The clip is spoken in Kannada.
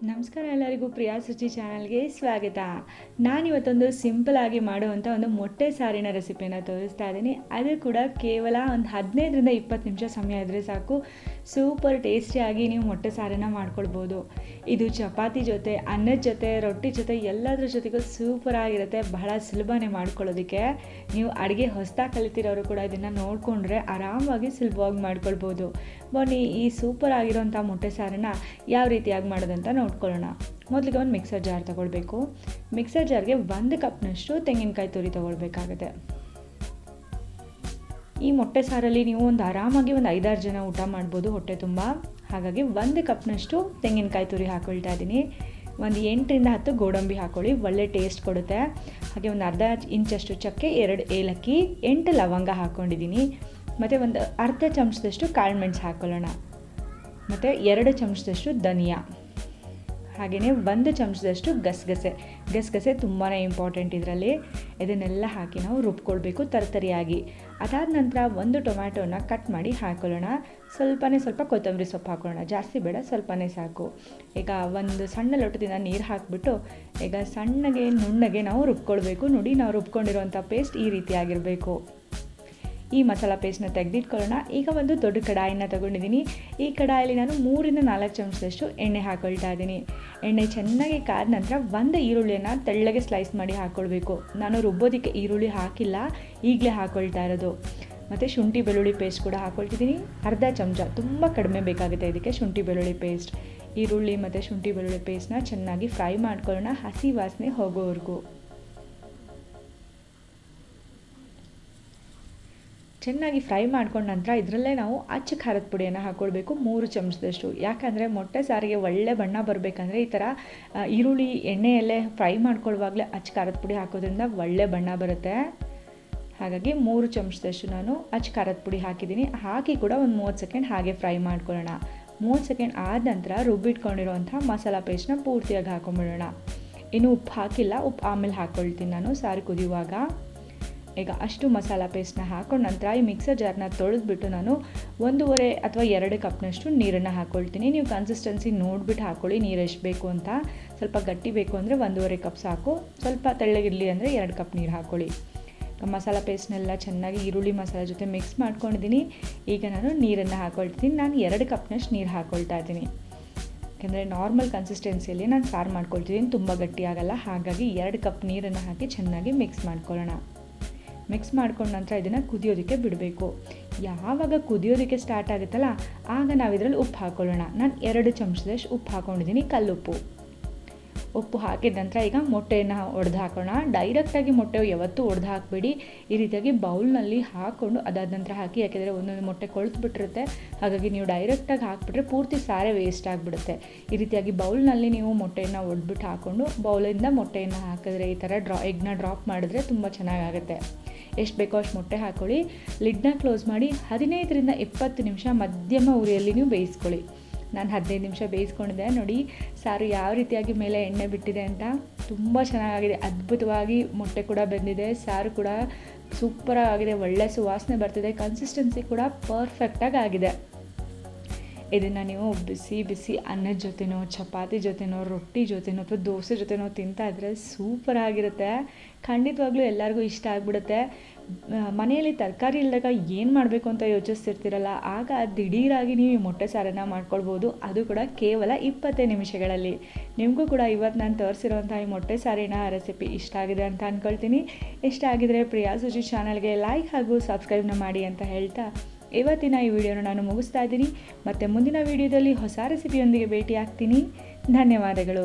ನಮಸ್ಕಾರ ಎಲ್ಲರಿಗೂ ಪ್ರಿಯಾ ಸುಚಿ ಚಾನಲ್ಗೆ ಸ್ವಾಗತ. ನಾನಿವತ್ತೊಂದು ಸಿಂಪಲ್ ಆಗಿ ಮಾಡುವಂಥ ಒಂದು ಮೊಟ್ಟೆ ಸಾರಿನ ರೆಸಿಪಿಯನ್ನು ತೋರಿಸ್ತಾ ಇದ್ದೀನಿ. ಅದು ಕೂಡ ಕೇವಲ ಒಂದು 15ರಿಂದ 20 ನಿಮಿಷ ಸಮಯ ಇದ್ದರೆ ಸಾಕು, ಸೂಪರ್ ಟೇಸ್ಟಿಯಾಗಿ ನೀವು ಮೊಟ್ಟೆ ಸಾರನ್ನು ಮಾಡ್ಕೊಳ್ಬೋದು. ಇದು ಚಪಾತಿ ಜೊತೆ, ಅನ್ನದ ಜೊತೆ, ರೊಟ್ಟಿ ಜೊತೆ ಎಲ್ಲದ್ರ ಜೊತೆಗೂ ಸೂಪರ್ ಆಗಿರುತ್ತೆ. ಬಹಳ ಸುಲಭನೇ ಮಾಡ್ಕೊಳ್ಳೋದಕ್ಕೆ. ನೀವು ಅಡುಗೆ ಹೊಸದಾಗಿ ಕಲಿತಿರೋರು ಕೂಡ ಇದನ್ನು ನೋಡಿಕೊಂಡ್ರೆ ಆರಾಮಾಗಿ ಸುಲಭವಾಗಿ ಮಾಡ್ಕೊಳ್ಬೋದು. ಬನ್ನಿ ಈ ಸೂಪರ್ ಆಗಿರೋಂಥ ಮೊಟ್ಟೆ ಸಾರನ್ನು ಯಾವ ರೀತಿಯಾಗಿ ಮಾಡೋದಂತ ನೋಡ್ಕೊಳ್ಳೋಣ. ಮೊದಲಿಗೆ ಒಂದು ಮಿಕ್ಸರ್ ಜಾರ್ ತೊಗೊಳ್ಬೇಕು. ಮಿಕ್ಸರ್ ಜಾರ್ಗೆ 1 ಕಪ್ನಷ್ಟು ತೆಂಗಿನಕಾಯಿ ತುರಿ ತೊಗೊಳ್ಬೇಕಾಗುತ್ತೆ. ಈ ಮೊಟ್ಟೆ ಸಾರಲ್ಲಿ ನೀವು ಆರಾಮಾಗಿ ಒಂದು 5-6 ಜನ ಊಟ ಮಾಡ್ಬೋದು ಹೊಟ್ಟೆ ತುಂಬ. ಹಾಗಾಗಿ 1 ಕಪ್ನಷ್ಟು ತೆಂಗಿನಕಾಯಿ ತುರಿ ಹಾಕ್ಕೊಳ್ತಾ ಇದ್ದೀನಿ. ಒಂದು 8ರಿಂದ 10 ಗೋಡಂಬಿ ಹಾಕ್ಕೊಳ್ಳಿ, ಒಳ್ಳೆ ಟೇಸ್ಟ್ ಕೊಡುತ್ತೆ. ಹಾಗೆ ಒಂದು ಅರ್ಧ ಇಂಚಷ್ಟು ಚಕ್ಕೆ, 2 ಏಲಕ್ಕಿ, 8 ಲವಂಗ ಹಾಕ್ಕೊಂಡಿದ್ದೀನಿ. ಮತ್ತು ಒಂದು ಅರ್ಧ ಚಮಚದಷ್ಟು ಕಾಳುಮೆಣಸು ಹಾಕ್ಕೊಳ್ಳೋಣ. ಮತ್ತು 2 ಚಮಚದಷ್ಟು ಧನಿಯಾ, ಹಾಗೆಯೇ 1 ಚಮಚದಷ್ಟು ಗಸಗಸೆ ತುಂಬಾ ಇಂಪಾರ್ಟೆಂಟ್ ಇದರಲ್ಲಿ. ಇದನ್ನೆಲ್ಲ ಹಾಕಿ ನಾವು ರುಬ್ಕೊಳ್ಬೇಕು ತರಿಯಾಗಿ. ಅದಾದ ನಂತರ 1 ಟೊಮ್ಯಾಟೋನ ಕಟ್ ಮಾಡಿ ಹಾಕ್ಕೊಳ್ಳೋಣ. ಸ್ವಲ್ಪ ಕೊತ್ತಂಬರಿ ಸೊಪ್ಪು ಹಾಕ್ಕೊಳ್ಳೋಣ, ಜಾಸ್ತಿ ಬೇಡ, ಸ್ವಲ್ಪನೇ ಸಾಕು. ಈಗ ಒಂದು ಸಣ್ಣ ಲೋಟದಿಂದ ನೀರು ಹಾಕಿಬಿಟ್ಟು ಈಗ ಸಣ್ಣಗೆ ನುಣ್ಣಗೆ ನಾವು ರುಬ್ಕೊಳ್ಬೇಕು. ನೋಡಿ, ನಾವು ರುಬ್ಕೊಂಡಿರೋಂಥ ಪೇಸ್ಟ್ ಈ ರೀತಿಯಾಗಿರಬೇಕು. ಈ ಮಸಾಲ ಪೇಸ್ಟನ್ನ ತೆಗೆದಿಟ್ಕೊಳ್ಳೋಣ. ಈಗ ಒಂದು ದೊಡ್ಡ ಕಡಾಯಿನ ತೊಗೊಂಡಿದ್ದೀನಿ. ಈ ಕಡಾಯಲ್ಲಿ ನಾನು 3ರಿಂದ 4 ಚಮಚದಷ್ಟು ಎಣ್ಣೆ ಹಾಕ್ಕೊಳ್ತಾ ಇದ್ದೀನಿ. ಎಣ್ಣೆ ಚೆನ್ನಾಗಿ ಕಾದ ನಂತರ 1 ಈರುಳ್ಳಿಯನ್ನು ತೆಳ್ಳಗೆ ಸ್ಲೈಸ್ ಮಾಡಿ ಹಾಕ್ಕೊಳ್ಬೇಕು. ನಾನು ರುಬ್ಬೋದಕ್ಕೆ ಈರುಳ್ಳಿ ಹಾಕಿಲ್ಲ, ಈಗಲೇ ಹಾಕ್ಕೊಳ್ತಾ ಇರೋದು. ಮತ್ತು ಶುಂಠಿ ಬೆಳ್ಳುಳ್ಳಿ ಪೇಸ್ಟ್ ಕೂಡ ಹಾಕ್ಕೊಳ್ತಿದ್ದೀನಿ, ಅರ್ಧ ಚಮಚ. ತುಂಬ ಕಡಿಮೆ ಬೇಕಾಗುತ್ತೆ ಇದಕ್ಕೆ ಶುಂಠಿ ಬೆಳ್ಳುಳ್ಳಿ ಪೇಸ್ಟ್. ಈರುಳ್ಳಿ ಮತ್ತು ಶುಂಠಿ ಬೆಳ್ಳುಳ್ಳಿ ಪೇಸ್ಟನ್ನ ಚೆನ್ನಾಗಿ ಫ್ರೈ ಮಾಡ್ಕೊಳ್ಳೋಣ, ಹಸಿ ವಾಸನೆ ಹೋಗೋವರೆಗೂ. ಚೆನ್ನಾಗಿ ಫ್ರೈ ಮಾಡ್ಕೊಂಡ ನಂತರ ಇದರಲ್ಲೇ ನಾವು ಅಚ್ಚ ಖಾರದ ಪುಡಿಯನ್ನು ಹಾಕ್ಕೊಳ್ಬೇಕು, 3 ಚಮಚದಷ್ಟು. ಯಾಕಂದರೆ ಮೊಟ್ಟೆ ಸಾರಿಗೆ ಒಳ್ಳೆ ಬಣ್ಣ ಬರಬೇಕಂದ್ರೆ ಈ ಥರ ಈರುಳ್ಳಿ ಎಣ್ಣೆಯಲ್ಲೇ ಫ್ರೈ ಮಾಡ್ಕೊಳ್ಳುವಾಗಲೇ ಅಚ್ಚ ಖಾರದ ಪುಡಿ ಹಾಕೋದ್ರಿಂದ ಒಳ್ಳೆ ಬಣ್ಣ ಬರುತ್ತೆ. ಹಾಗಾಗಿ 3 ಚಮಚದಷ್ಟು ನಾನು ಅಚ್ಚ ಖಾರದ ಪುಡಿ ಹಾಕಿದ್ದೀನಿ. ಹಾಕಿ ಕೂಡ ಒಂದು 30 ಸೆಕೆಂಡ್ ಹಾಗೆ ಫ್ರೈ ಮಾಡ್ಕೊಳ್ಳೋಣ. 30 ಸೆಕೆಂಡ್ ಆದ ನಂತರ ರುಬ್ಬಿಟ್ಕೊಂಡಿರೋಂಥ ಮಸಾಲ ಪೇಸ್ಟನ್ನ ಪೂರ್ತಿಯಾಗಿ ಹಾಕೊಂಡ್ಬಿಡೋಣ. ಇನ್ನು ಉಪ್ಪು ಹಾಕಿಲ್ಲ, ಉಪ್ಪು ಆಮೇಲೆ ಹಾಕ್ಕೊಳ್ತೀನಿ ನಾನು ಸಾರು ಕುದಿಯುವಾಗ. ಈಗ ಅಷ್ಟು ಮಸಾಲ ಪೇಸ್ಟನ್ನ ಹಾಕೊಂಡ ನಂತರ ಈ ಮಿಕ್ಸರ್ ಜಾರ್ನ ತೊಳೆದ್ಬಿಟ್ಟು ನಾನು 1.5 ಅಥವಾ 2 ಕಪ್ನಷ್ಟು ನೀರನ್ನು ಹಾಕ್ಕೊಳ್ತೀನಿ. ನೀವು ಕನ್ಸಿಸ್ಟೆನ್ಸಿ ನೋಡಿಬಿಟ್ಟು ಹಾಕ್ಕೊಳ್ಳಿ, ನೀರು ಎಷ್ಟು ಬೇಕು ಅಂತ. ಸ್ವಲ್ಪ ಗಟ್ಟಿ ಬೇಕು ಅಂದರೆ 1.5 ಕಪ್ ಸಾಕು, ಸ್ವಲ್ಪ ತೆಳ್ಳಗಿರಲಿ ಅಂದರೆ 2 ಕಪ್ ನೀರು ಹಾಕ್ಕೊಳ್ಳಿ. ಮಸಾಲ ಪೇಸ್ಟ್ನೆಲ್ಲ ಚೆನ್ನಾಗಿ ಈರುಳ್ಳಿ ಮಸಾಲೆ ಜೊತೆ ಮಿಕ್ಸ್ ಮಾಡ್ಕೊಂಡಿದ್ದೀನಿ. ಈಗ ನಾನು ನೀರನ್ನು ಹಾಕ್ಕೊಳ್ತೀನಿ. ನಾನು 2 ಕಪ್ನಷ್ಟು ನೀರು ಹಾಕ್ಕೊಳ್ತಾ ಇದ್ದೀನಿ. ಯಾಕೆಂದರೆ ನಾರ್ಮಲ್ ಕನ್ಸಿಸ್ಟೆನ್ಸಿಯಲ್ಲಿ ನಾನು ಸಾರು ಮಾಡ್ಕೊಳ್ತಿದ್ದೀನಿ, ತುಂಬ ಗಟ್ಟಿಯಾಗಲ್ಲ. ಹಾಗಾಗಿ 2 ಕಪ್ ನೀರನ್ನು ಹಾಕಿ ಚೆನ್ನಾಗಿ ಮಿಕ್ಸ್ ಮಾಡ್ಕೊಳ್ಳೋಣ. ಮಿಕ್ಸ್ ಮಾಡ್ಕೊಂಡ ನಂತರ ಇದನ್ನು ಕುದಿಯೋದಕ್ಕೆ ಬಿಡಬೇಕು. ಯಾವಾಗ ಕುದಿಯೋದಕ್ಕೆ ಸ್ಟಾರ್ಟ್ ಆಗುತ್ತಲ್ಲ ಆಗ ನಾವು ಇದರಲ್ಲಿ ಉಪ್ಪು ಹಾಕ್ಕೊಳ್ಳೋಣ. ನಾನು 2 ಚಮಚದಷ್ಟು ಉಪ್ಪು ಹಾಕ್ಕೊಂಡಿದ್ದೀನಿ, ಕಲ್ಲುಪ್ಪು. ಉಪ್ಪು ಹಾಕಿದ ನಂತರ ಈಗ ಮೊಟ್ಟೆಯನ್ನು ಒಡೆದು ಹಾಕೋಣ. ಡೈರೆಕ್ಟಾಗಿ ಮೊಟ್ಟೆ ಯಾವತ್ತೂ ಒಡೆದು ಹಾಕಬೇಡಿ. ಈ ರೀತಿಯಾಗಿ ಬೌಲ್ನಲ್ಲಿ ಹಾಕ್ಕೊಂಡು ಅದಾದ ನಂತರ ಹಾಕಿ. ಯಾಕೆಂದರೆ ಒಂದೊಂದು ಮೊಟ್ಟೆ ಕೊಳ್ತು ಹಾಗಾಗಿ ನೀವು ಡೈರೆಕ್ಟಾಗಿ ಹಾಕಿಬಿಟ್ರೆ ಪೂರ್ತಿ ಸಾರೇ ವೇಸ್ಟ್ ಆಗಿಬಿಡುತ್ತೆ. ಈ ರೀತಿಯಾಗಿ ಬೌಲ್ನಲ್ಲಿ ನೀವು ಮೊಟ್ಟೆಯನ್ನು ಒಡೆದ್ಬಿಟ್ಟು ಹಾಕ್ಕೊಂಡು ಬೌಲಿಂದ ಮೊಟ್ಟೆಯನ್ನು ಹಾಕಿದ್ರೆ ಈ ಥರ ಎಗ್ನ ಡ್ರಾಪ್ ಮಾಡಿದ್ರೆ ತುಂಬ ಚೆನ್ನಾಗಾಗುತ್ತೆ. ಎಷ್ಟು ಬೇಕೋ ಅಷ್ಟು ಮೊಟ್ಟೆ ಹಾಕ್ಕೊಳ್ಳಿ. ಲಿಡ್ನ ಕ್ಲೋಸ್ ಮಾಡಿ 15ರಿಂದ 20 ನಿಮಿಷ ಮಧ್ಯಮ ಉರಿಯಲ್ಲಿ ನೀವು ಬೇಯಿಸ್ಕೊಳ್ಳಿ. ನಾನು 15 ನಿಮಿಷ ಬೇಯಿಸ್ಕೊಂಡಿದ್ದೆ. ನೋಡಿ ಸಾರು ಯಾವ ರೀತಿಯಾಗಿ ಮೇಲೆ ಎಣ್ಣೆ ಬಿಟ್ಟಿದೆ ಅಂತ, ತುಂಬ ಚೆನ್ನಾಗಿದೆ. ಅದ್ಭುತವಾಗಿ ಮೊಟ್ಟೆ ಕೂಡ ಬೆಂದಿದೆ, ಸಾರು ಕೂಡ ಸೂಪರಾಗಿ ಆಗಿದೆ, ಒಳ್ಳೆ ಸುವಾಸನೆ ಬರ್ತಿದೆ. ಕನ್ಸಿಸ್ಟೆನ್ಸಿ ಕೂಡ ಪರ್ಫೆಕ್ಟಾಗಿ ಆಗಿದೆ. ಇದನ್ನು ನೀವು ಬಿಸಿ ಅನ್ನದ ಜೊತೆನೋ, ಚಪಾತಿ ಜೊತೆನೋ, ರೊಟ್ಟಿ ಜೊತೆನೋ ಅಥವಾ ದೋಸೆ ಜೊತೆನೋ ತಿಂತಾ ಇದ್ದರೆ ಸೂಪರಾಗಿರುತ್ತೆ. ಖಂಡಿತವಾಗ್ಲೂ ಎಲ್ಲರಿಗೂ ಇಷ್ಟ ಆಗಿಬಿಡುತ್ತೆ. ಮನೆಯಲ್ಲಿ ತರಕಾರಿ ಇಲ್ಲದಾಗ ಏನು ಮಾಡಬೇಕು ಅಂತ ಯೋಚಿಸ್ತಿರ್ತೀರಲ್ಲ, ಆಗ ದಿಢೀರಾಗಿ ನೀವು ಈ ಮೊಟ್ಟೆ ಸಾರನ್ನು ಮಾಡ್ಕೊಳ್ಬೋದು. ಅದು ಕೂಡ ಕೇವಲ 20 ನಿಮಿಷಗಳಲ್ಲಿ. ನಿಮಗೂ ಕೂಡ ಇವತ್ತು ನಾನು ತೋರಿಸಿರೋಂಥ ಈ ಮೊಟ್ಟೆ ಸಾರಿನ ರೆಸಿಪಿ ಇಷ್ಟ ಆಗಿದೆ ಅಂತ ಅಂದ್ಕೊಳ್ತೀನಿ. ಇಷ್ಟ ಆಗಿದರೆ ಪ್ರಿಯಾ ಸುಜಿ ಚಾನಲ್ಗೆ ಲೈಕ್ ಹಾಗೂ ಸಬ್ಸ್ಕ್ರೈಬ್ನ ಮಾಡಿ ಅಂತ ಹೇಳ್ತಾ ಇವತ್ತಿನ ಈ ವಿಡಿಯೋನ ನಾನು ಮುಗಿಸ್ತಾ ಇದ್ದೀನಿ. ಮತ್ತು ಮುಂದಿನ ವಿಡಿಯೋದಲ್ಲಿ ಹೊಸ ರೆಸಿಪಿಯೊಂದಿಗೆ ಭೇಟಿ ಆಗ್ತೀನಿ. ಧನ್ಯವಾದಗಳು.